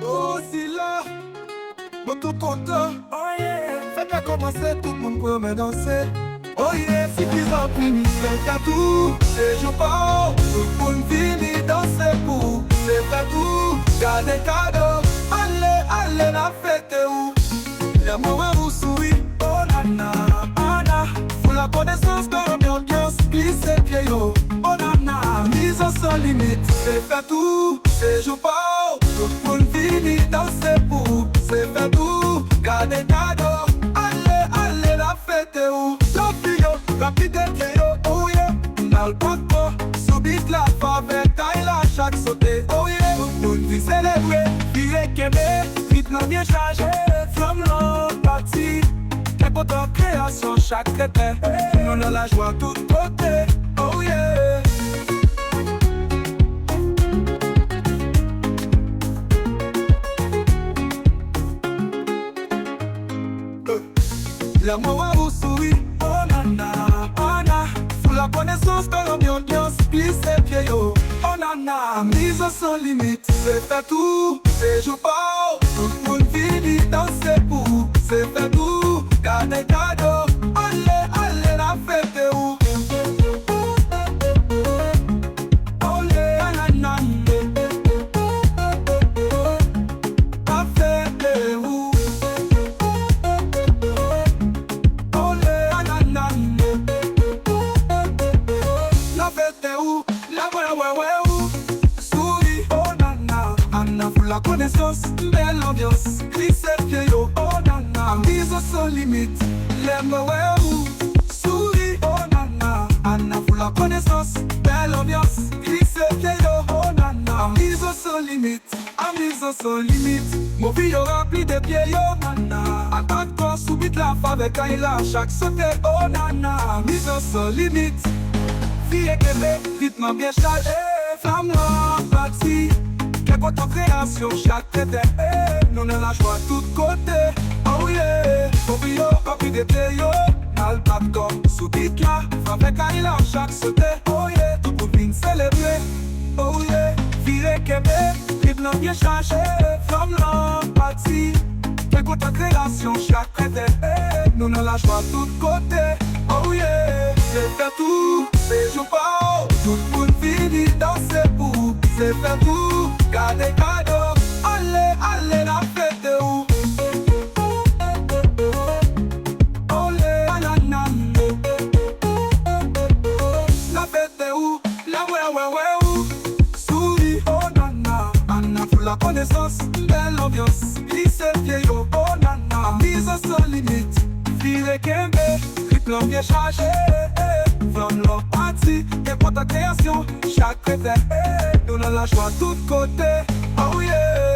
Oh, si là, moi tout content. Oh yeah, faites-la commencer, tout le monde peut me danser. Oh yeah, si tu en pris, c'est tout. C'est jour pas, tout le monde finit danser pour. C'est pas tout, gardez cadeau. Allez, allez, la fête est où? Y'a moi vous souris. Oh nana, nana, faut la connaissance de l'ambiance. Glissez pieds yo. Oh nana, mise sans limite. C'est pas tout, c'est jour pas. Tout le monde finit danser pour. C'est pas tout, gardez cadeau. Allez, allez, la fête est où? Rapide et yo, oh yeah, n'a le pas de pas. Subite la favette, taille la chaque sauté, oh yeah. Nous dit célébrer, viré qu'aimer, rythme bien chargé, flamme l'autre partie. Quel pourtant création chaque traité, nous dans la joie tout côté, oh yeah. L'amour à vous sourit, oh nana, nana. Sous la connaissance de l'ambiance, glissez pieds yo. Oh nana, mise sans limite. C'est fait tout, c'est jour pas. Tout le monde finit danser pour. C'est fait tout, gardez cadeau. Allez, allez, la fête est où? La connaissance, belle ambiance, glissez pieds yo, oh nana, mise sans limite, l'aime ouais ou, souris, oh nana, Anna pour la connaissance, belle ambiance, glissez pieds yo, oh nana, mise sans limite, sans limite, mon vie rempli de pieds yo, nana, attaque toi, subite la favette quand il a chaque sauté, oh nana, mise sans limite, fille et bébé, rythme bien chargé, flamme la partie. Votre création, chaque traité, nous dans la joie tout côté. Oh yeah, Bobio, copie de Théo, n'a le pas de gomme, subite là, avec un a chaque sauté. Oh yeah, tout pour bien célébrer. Oh yeah, viré Québec, rythme bien chargé, flamme l'empathie. Votre création, chaque traité, nous dans la joie tout côté. Oh yeah, c'est fait tout, c'est jour pas. Tout le monde finit danser pour. C'est fait tout, gardez cadeau. Allez, allez, la fête est où? Olé, nanana. La fête est où? La ouais où? Souris, oh nana. Anna pour la connaissance, belle ambiance. Glissez pieds yo, oh nana. Mise sans limite, viré Kembe, rythme bien chargé. Flamme leur partie, et pour ta création, chaque traité, nous dans la joie tout côté, oh yeah.